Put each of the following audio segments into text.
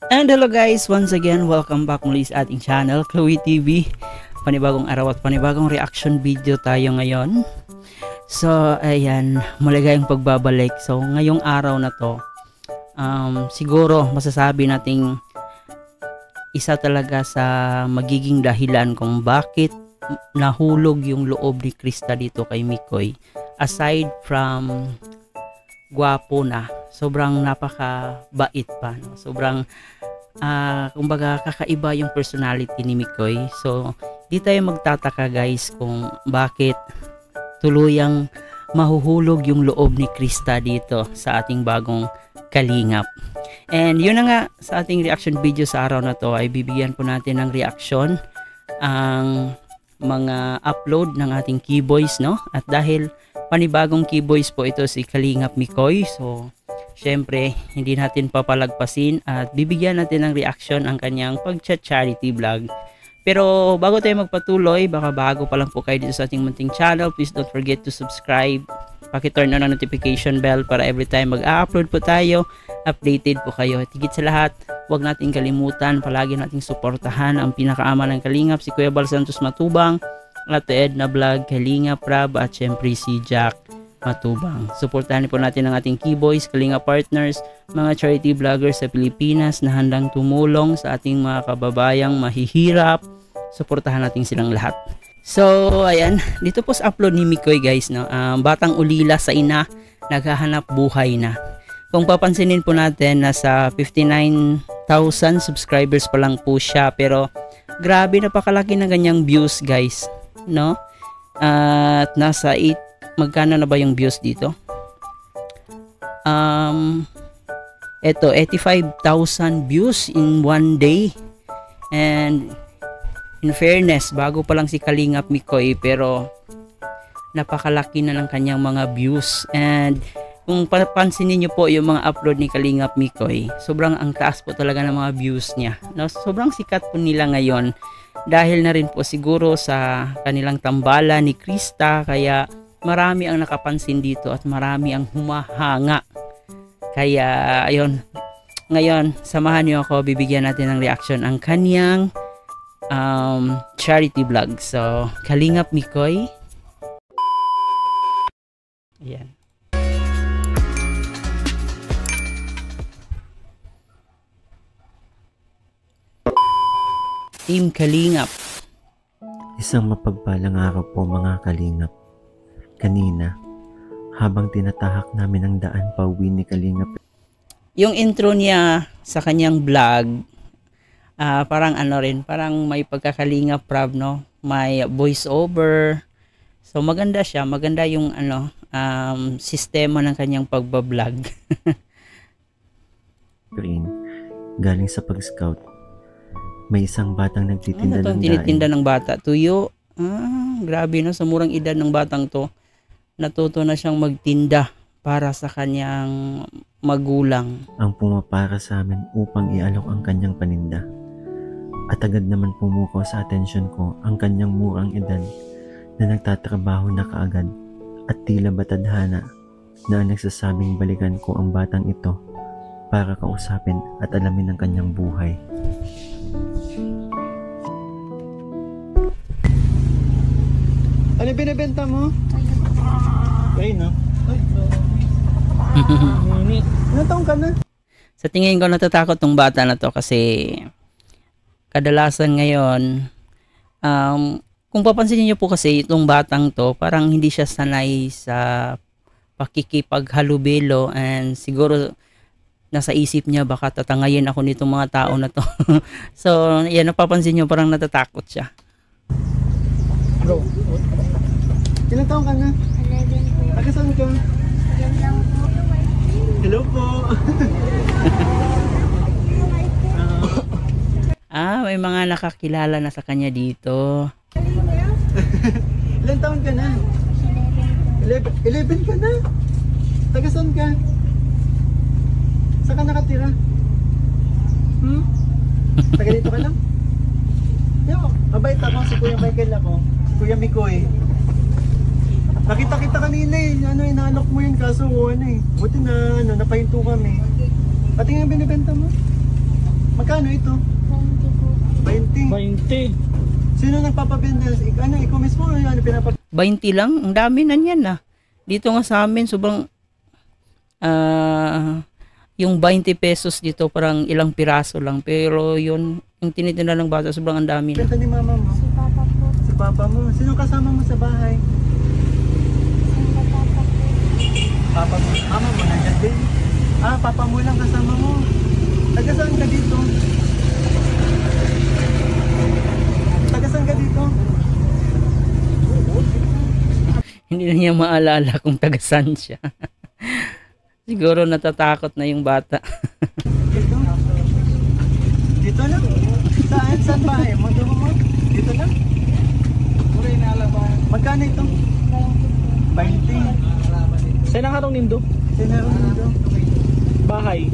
And hello guys, once again, welcome back muli sa ating channel, Chloe TV. Panibagong araw at panibagong reaction video tayo ngayon. So, ayan, maligayang pagbabalik. So, ngayong araw na to, siguro masasabi nating isa talaga sa magiging dahilan kung bakit nahulog yung loob ni Krista dito kay Mikoy. Aside from gwapo na, sobrang napakabait pa, no? Sobrang kumbaga kakaiba yung personality ni Mikoy. So di tayo magtataka guys kung bakit tuluyang mahuhulog yung loob ni Krista dito sa ating bagong kalingap. And yun na nga, sa ating reaction video sa araw na to ay bibigyan po natin ng reaction ang mga upload ng ating Keyboys, no? At dahil panibagong Keyboys po ito si Kalingap Mikoy, so syempre hindi natin papalagpasin at bibigyan natin ng reaction ang kanyang pag-charity vlog. Pero bago tayo magpatuloy, baka bago pa lang po kayo dito sa ating munting channel, please don't forget to subscribe. Paki-turn on ang notification bell para every time mag-upload po tayo, updated po kayo. At higit sa lahat, huwag natin kalimutan, palagi nating suportahan ang pinakaama ng Kalingap, si Kuya Bal Santos Matubang, Ate Edna Vlog, Kalingap Rab, at syempre si Jack Matubang. Suportahan po natin ang ating Keyboys, Kalingap partners, mga charity vloggers sa Pilipinas na handang tumulong sa ating mga kababayang mahihirap. Suportahan natin silang lahat. So, ayan, dito po sa upload ni Mikoy guys, no, batang ulila sa ina, naghahanap buhay na. Kung papansinin po natin, nasa 59,000 subscribers pa lang po siya, pero grabe, napakalaki ng ganyang views guys, no? At nasa 8, magkano na ba yung views dito? Eto, 85,000 views in one day. And in fairness, bago pa lang si Kalingap Mikoy, pero napakalaki na ng kanyang mga views. And kung papansinin niyo po yung mga upload ni Kalingap Mikoy, sobrang ang taas po talaga ng mga views niya, no? Sobrang sikat po nila ngayon dahil na rin po siguro sa kanilang tambala ni Krista, kaya marami ang nakapansin dito at marami ang humahanga. Kaya ayun, ngayon samahan niyo ako, bibigyan natin ng reaction ang kanyang charity vlog. So Kalingap Mikoy, ayan. Team Kalingap. Isang mapagpalang araw po mga Kalingap. Kanina, habang tinatahak namin ang daan pauwi ni Kalingap, yung intro niya sa kanyang vlog, parang ano rin, parang may pagkakalingap Prab, no? May voice over. So maganda siya, maganda yung ano, sistema ng kanyang pagbablog. Green, galing sa pag-scout, may isang batang nagtitinda ng tinitinda ng bata, tuyo. Grabe, no? Sa murang edad ng batang to, natuto na siyang magtinda para sa kanyang magulang. Ang pumapara sa amin upang ialok ang kanyang paninda. At agad naman pumuko sa atensyon ko ang kanyang murang edad na nagtatrabaho na kaagad at tila batadhana na nagsasabing balikan ko ang batang ito para kausapin at alamin ang kanyang buhay. Ano binibenta mo? Ay, no? Ay, ilang taong ka na? Sa tingin ko natatakot tong bata na to kasi kadalasan ngayon, kung papansinin niyo po kasi itong batang to, parang hindi siya sanay sa pakikipaghalubilo, and siguro nasa isip niya baka tatangayin ako nitong mga tao na to. So, yan, napapansin niyo parang natatakot siya. Bro, ilang taong ka na? 11 po. Taga saan ka? Yan lang po. Hello po. May mga nakakilala na sa kanya dito. Ilang taon ka na? 11 ka na? Taga saan ka? Saan ka nakatira? Taga dito ka lang? Yo, mabait ako, si Kuya Michael ako. Kuya Mikoy. Nakita kita kanina eh. Ano, inaalok mo yun kaso ano eh. Buti na, napahinto kami. Pati nga binibenta mo. Magkano ito? 20 po. 20. 20. Sino nagpapabenta? Ano, ikaw mismo? Ano pinapabenta? 20 lang, ang dami na niyan na. Dito nga sa amin, sobrang, yung 20 pesos dito parang ilang piraso lang. Pero yun, yung tinitinda ng bata, sobrang ang dami na. Benta ni mama mo? Si Papa po. Si papa mo? Sino kasama mo sa bahay? Si Papa po. Papa mo? Mama mo, nandiyan din? Ah, papa mo lang kasama mo. Taga saan ka dito? Taga saan ka dito? Hindi na niya maalala kung taga-saan siya. Siguro natatakot na yung bata. Dito? Dito lang? Saan? Saan bahay mo? Doon mo? Dito lang? Magkano ito? 20. Saan ang harong nindo? Sinaro nito. Bahay.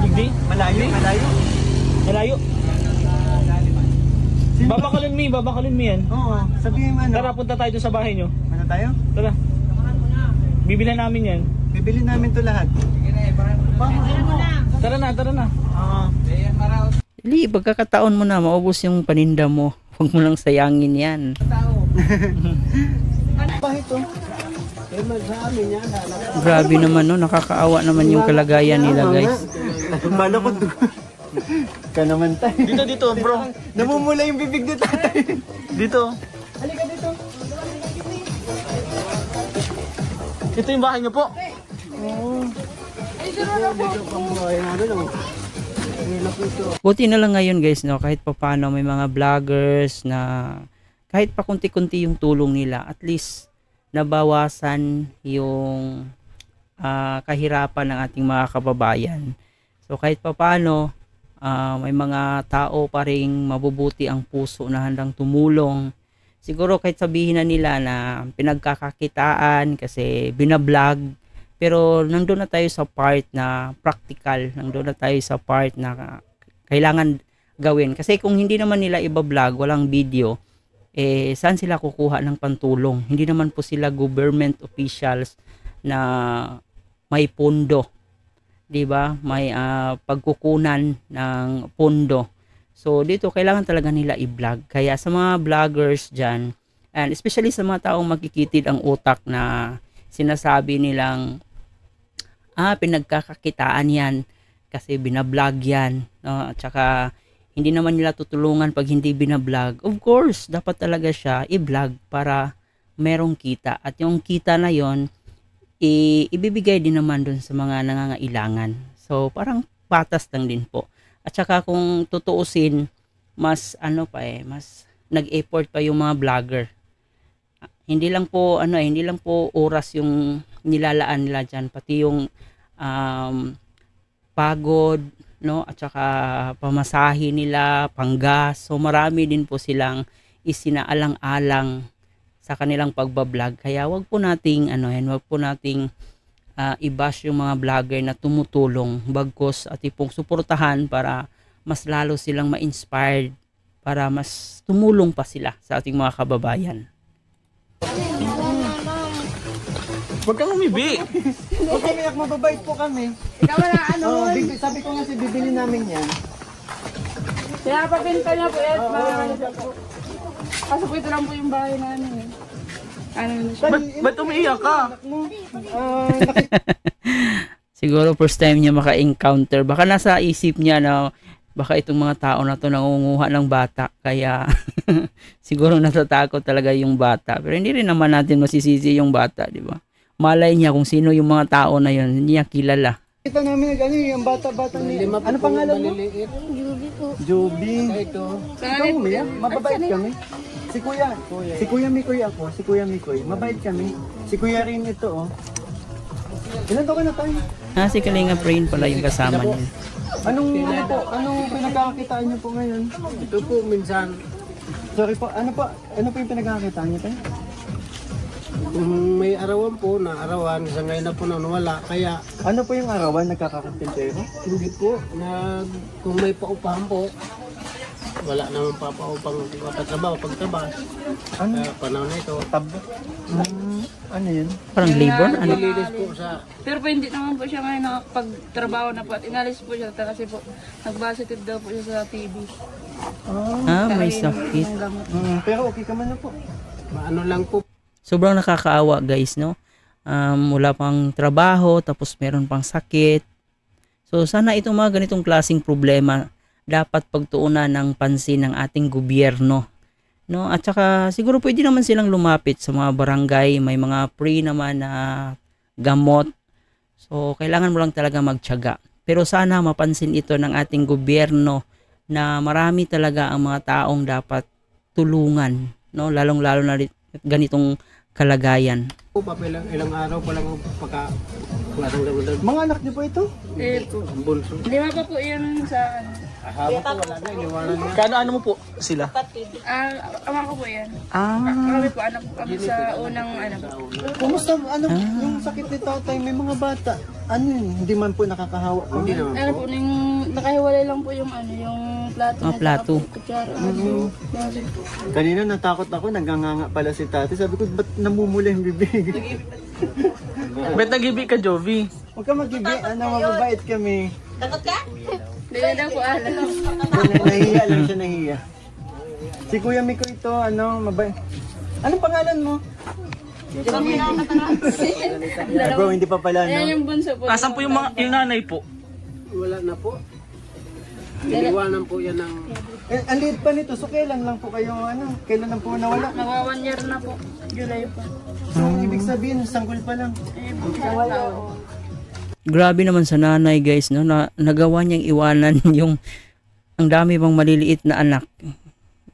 Hindi? Malayo, malayo. Malayo. Sino ba? Babakalin mo yan. Oo, sabihin mo ano. Tara, punta tayo doon sa bahay nyo. Ano tayo? Tara. Bibilan namin yan. Bibili namin to lahat. Tara na. Oo. Li, pagkakataon mo na, maubos yung paninda mo. Huwag mo lang sayangin yan. Bakit to? Grabe naman no, nakakaawa naman yung kalagayan nila guys. Bala ko dugo. Ka naman tayo. Dito, bro. Namumula yung bibig ni tatay. Dito. Halika dito. Ito yung bahay nyo po. Buti na lang ngayon guys no, kahit papaano may mga vloggers na kahit pa kunti-kunti yung tulong nila, at least nabawasan yung kahirapan ng ating mga kababayan. So kahit papaano may mga tao pa ring mabubuti ang puso na handang tumulong. Siguro kahit sabihin na nila na pinagkakakitaan kasi binablog, pero nandun na tayo sa part na practical, nandun na tayo sa part na kailangan gawin. Kasi kung hindi naman nila iba-vlog, walang video, saan sila kukuha ng pantulong? Hindi naman po sila government officials na may pondo. 'Di ba? May pagkukunan ng pondo. So dito kailangan talaga nila i-vlog. Kaya sa mga vloggers diyan, and especially sa mga taong makikitid ang utak na sinasabi nilang pinagkakakitaan yan kasi binablog yan, no? At saka hindi naman nila tutulungan pag hindi binablog. Of course, dapat talaga siya i-vlog para merong kita. At yung kita na yon ibibigay din naman dun sa mga nangangailangan. So, parang patas lang din po. At saka kung tutuusin, mas mas nag-effort pa yung mga vlogger. Hindi lang po oras yung nilalaan nila dyan, pati yung pagod, no? At saka pamasahe nila, panggas. So marami din po silang isinaalang-alang sa kanilang pagbablog. Kaya wag po nating i-bash yung mga vlogger na tumutulong, bagkus at ipong suportahan para mas lalo silang ma-inspired, para mas tumulong pa sila sa ating mga kababayan. Huwag kang umibi. Huwag kami, mababait po kami. Ikaw na ano Oo, nun. sabi ko nga bibili namin yan. Kaya papinta niya po yan. Kaso po ito lang po yung bahay namin. Ano na siya. Ba't umiiyak ka? Siguro first time niya maka-encounter. Baka nasa isip niya na baka itong mga tao na to nangunguha ng bata. Kaya siguro natatakot talaga yung bata. Pero hindi rin naman natin masisisi yung bata, di ba? Malay niya kung sino yung mga tao na yun. Hindi niya kilala. Kita namin yung bata-bata niya. Ano pangalan mo? Juby po. Juby. Ikaw umiyak? Mababait kami. Si Kuya Mikoy ako. Si Kuya Mikoy. Mabait kami. Si Kuya rin ito, oh. Ilan taon ka na tayo? Si Kalinga Brain pala yung kasama niya. Anong pinagkakakitaan niyo po ngayon? Ito po minsan, Sorry po, ano po yung pinagkakakitaan niyo tayo? kung may arawan po na arawan, sa ngayon na po nang wala, kaya Ano po yung arawan nagkakakapintero? hindi po, na kung may paupahan po, wala naman pa pa upang patrabaho, pagtabas. Ano? Kaya panahon na ito. Ano yun? Parang labor? Ano? Nililis po sa Pero po hindi naman po siya ngayon nakapagtrabaho na po at inalis po siya kasi po nag-positive daw po siya sa TB. May sakit. Yung gamot. Pero okay ka man na po. ano lang po. Sobrang nakakaawa guys, no? Wala pang trabaho, tapos meron pang sakit. So sana itong mga ganitong klaseng problema dapat pagtuunan ng pansin ng ating gobyerno, no? At saka siguro pwede naman silang lumapit sa mga barangay, may mga free naman na gamot. So kailangan mo lang talaga magtiyaga. Pero sana mapansin ito ng ating gobyerno na marami talaga ang mga taong dapat tulungan, no? Lalong-lalo na ganitong kalagayan. Po pa ilang araw pa lang pagka walang damudag. Mga anak niyo po ito? Eh po. Ang bunso. Lima pa po yan sa ano. Haba po wala na, iniwanan niya. Kano mo po sila? Ama ko po yan. Ah, Kami po anak po kami sa unang ano. Kumusta yung sakit ni tatay? May mga bata. Ano yun? Hindi man po nakakahawa. Hindi naman Ano po. po yung nakahiwalay lang po yung ano yung plato. Mga plato. Kutsara. Kanina natakot ako, naganganga pala si tatay. Sabi ko, ba't namumula yung bibig? Bet nag-ibig ka, Jovi. Huwag ka mag-ibi, mababait kami. Hindi na daw po alam. Nahiya lang siya, nahiya. Si Kuya Miko ito, mabait. Anong pangalan mo? Bro, hindi pa pala, Ayan no? yung bunso po. Nasaan po yung nanay po? Wala na po. Iniwanan po yan ng Ang liit pa nito, so kailan lang po kayo, kailan lang po nawala? Nawa 1 year na po. July pa. So, ibig sabihin, sanggol pa lang. Eh, nawala. grabe naman sa nanay guys, no? Nagawa niyang iwanan yung ang dami pang maliliit na anak.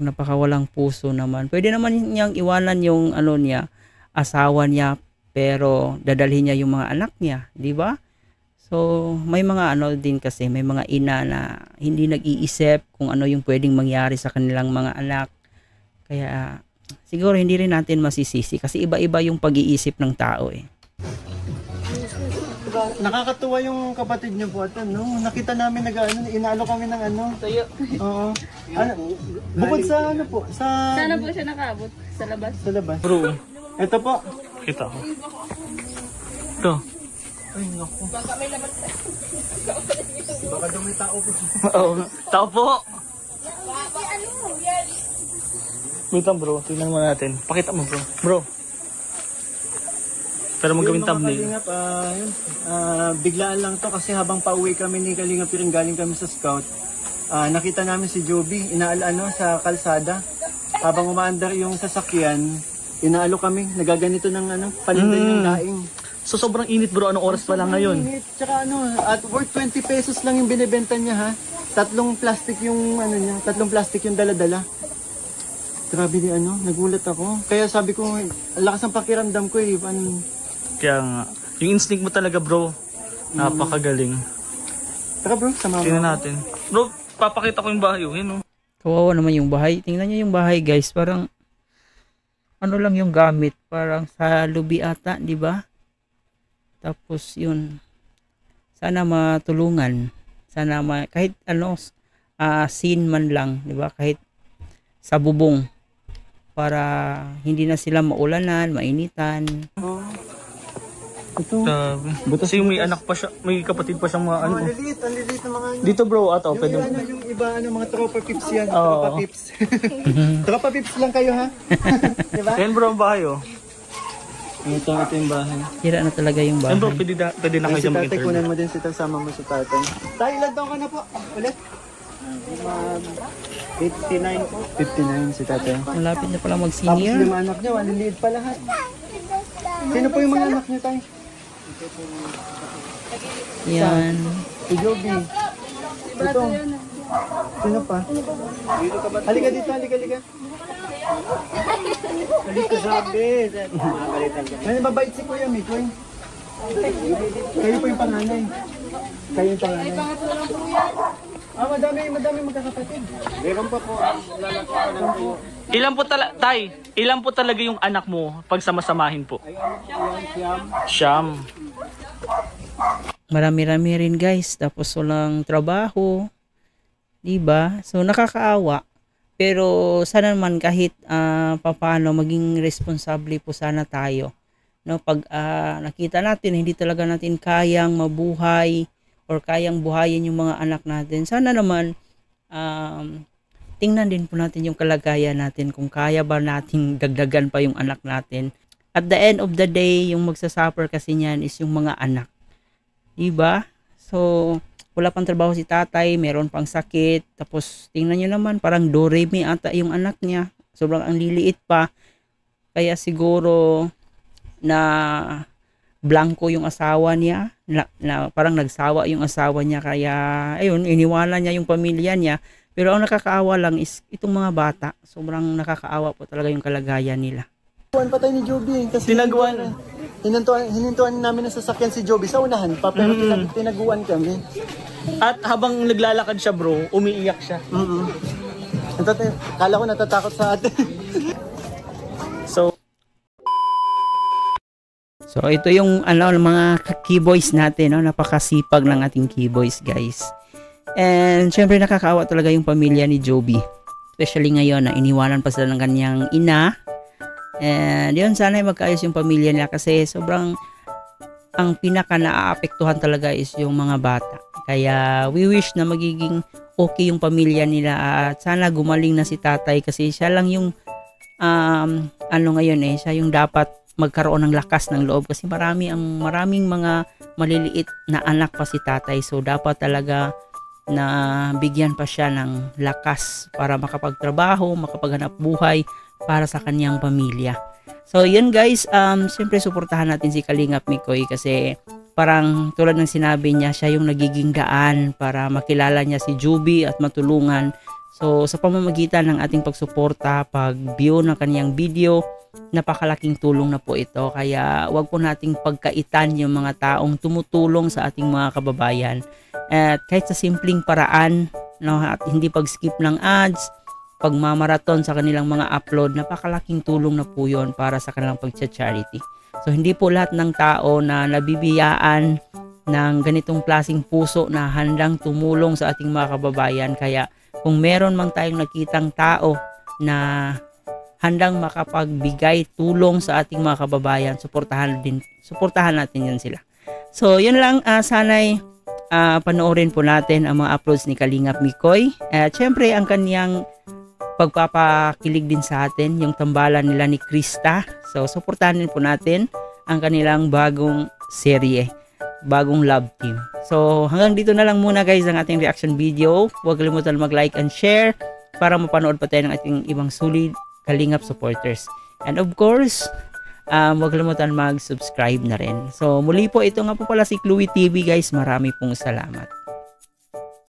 Napakawalang puso naman. Pwede naman niyang iwanan yung asawa niya, pero dadalhin niya yung mga anak niya, di ba? So, may mga din kasi, may mga ina na hindi nag-iisip kung ano yung pwedeng mangyari sa kanilang mga anak. Kaya, siguro hindi rin natin masisisi kasi iba-iba yung pag-iisip ng tao eh. Nakakatuwa yung kapatid niyo po, no? Nakita namin inalo kami ng Tuyo. Oo. Bukod sa po, Sana po siya nakabot sa labas. sa labas. Bro, Ito po. kita ko. Ito. Ay, naku. Baka dumi tao po. Oo. Tao po. Wait lang bro, tingnan mo natin. Pakita mo bro. Bro. Pero magawin thumbnail. Kalingap, biglaan lang to kasi habang pauwi kami ni Kalingap rin galing kami sa scout, nakita namin si Joby sa kalsada. Habang umaandar yung sasakyan, inaalo kami, nagaganito ng palindan yung laing. So sobrang init bro, anong oras pa lang ngayon? Init. Tsaka at worth 20 pesos lang yung binibenta niya ha. Tatlong plastic yung dala-dala. Grabe nagulat ako. Kaya sabi ko, lakas ang pakiramdam ko eh. Kaya nga, yung instinct mo talaga bro, napakagaling. Tara bro, sama mo. Tingnan natin. Bro, papakita ko yung bahay, yun oh. Kawawa naman yung bahay. Tingnan niyo yung bahay guys, parang lang yung gamit, parang sa lubi ata, di ba? Tapos yun, sana matulungan, sana kahit scene man lang, di ba? Kahit sa bubong para hindi na sila maulanan, mainitan. Ito. Sabi. Kasi yung may anak pa siya, may kapatid pa siyang mga Ang liliit na mga Dito bro, ato, Yung, pwede. yung iba, mga tropa pips yan. Oo. Tropa pips. Tropa pips lang kayo, ha? Diba? Yan bro ang bahay oh. Ito yung bahay. Sira na talaga yung bahay. Yan bro, pwede na kayo Si tatay, mag-interview. kunan mo din si tatay, sama mo si tatay. Tayo, ilan taon ka na po? Ulit? 59 po. 59 si tatay. Malapit na pala Tapos mag-senior. 5 anak niya, waliliit pa lahat. Sino po yung mga anak niyo, tay? Yan. Si Joby. Ito. Sino pa? Halika dito, halika. Dito sabi. May mabait si Kuya Mikoy. Kayo po yung panganay. Kayo yung panganay. Madami magkakapatid. Meron pa po. Lalaki pa lang po. Ilan po talaga yung anak mo pag samasamahin po? Siyam. Marami-rami rin guys, tapos walang trabaho. Diba? So nakakaawa Pero sana naman kahit papaano maging responsable po sana tayo. No, pag nakita natin hindi talaga natin kayang mabuhay or kayang buhayin yung mga anak natin, sana naman tingnan din po natin yung kalagayan natin kung kaya ba nating dagdagan pa yung anak natin. At the end of the day, yung magsasuffer kasi niyan is yung mga anak. Diba? So, wala pang trabaho si tatay, meron pang sakit, tapos tingnan nyo naman, parang doremi ata yung anak niya. Sobrang ang liliit pa. Kaya siguro na blanco yung asawa niya, na parang nagsawa yung asawa niya, kaya ayun, iniwanan niya yung pamilya niya. Pero ang nakakaawa lang is itong mga bata. Sobrang nakakaawa po talaga yung kalagayan nila. Tuwan pa tayo ni Joby. Kasi hinintuan namin ng sasakyan si Joby sa unahan pa, pero tinaguan kami. At habang naglalakad siya bro, umiiyak siya. Kala ko natatakot sa atin. So ito yung mga keyboys natin, no? Napakasipag ng ating keyboys, guys. And syempre nakakaawa talaga yung pamilya ni Joby. Especially ngayon na iniwanan pa sila ng kanyang ina. And yun, sana magkaayos yung pamilya niya kasi sobrang ang pinaka naaapektuhan talaga is yung mga bata. Kaya we wish na magiging okay yung pamilya nila at sana gumaling na si tatay kasi siya lang yung ngayon siya yung dapat magkaroon ng lakas ng loob kasi maraming mga maliliit na anak pa si tatay, so dapat talaga na bigyan pa siya ng lakas para makapagtrabaho, makapaghanap buhay para sa kanyang pamilya. So yun guys, siyempre suportahan natin si Kalingap Mikoy kasi parang tulad ng sinabi niya, siya yung nagiging daan para makilala niya si Joby at matulungan. So sa pamamagitan ng ating pagsuporta, pag-view ng kaniyang video, napakalaking tulong na po ito. Kaya wag po nating pagkaitan yung mga taong tumutulong sa ating mga kababayan. At kahit sa simpleng paraan, no, at hindi pag-skip ng ads, pagmamaraton sa kanilang mga upload, napakalaking tulong na po yun para sa kanilang pag-charity. So hindi po lahat ng tao na nabibiyaan ng ganitong klaseng puso na handang tumulong sa ating mga kababayan. Kaya kung meron mang tayong nakitang tao na handang makapagbigay tulong sa ating mga kababayan, suportahan natin yun sila. So yun lang, sana'y panoorin po natin ang mga uploads ni Kalingap Mikoy. At syempre ang kaniyang pagpapakilig din sa atin, yung tambalan nila ni Krista. So suportahan din po natin ang kanilang bagong serye, bagong love team. So hanggang dito na lang muna guys ang ating reaction video. Huwag kalimutan mag-like and share para mapanood pa tayo ng ating ibang sulit Kalingap supporters. And of course, huwag kalimutan mag-subscribe na rin. So muli po, ito nga po pala si Chloe TV guys. Marami pong salamat.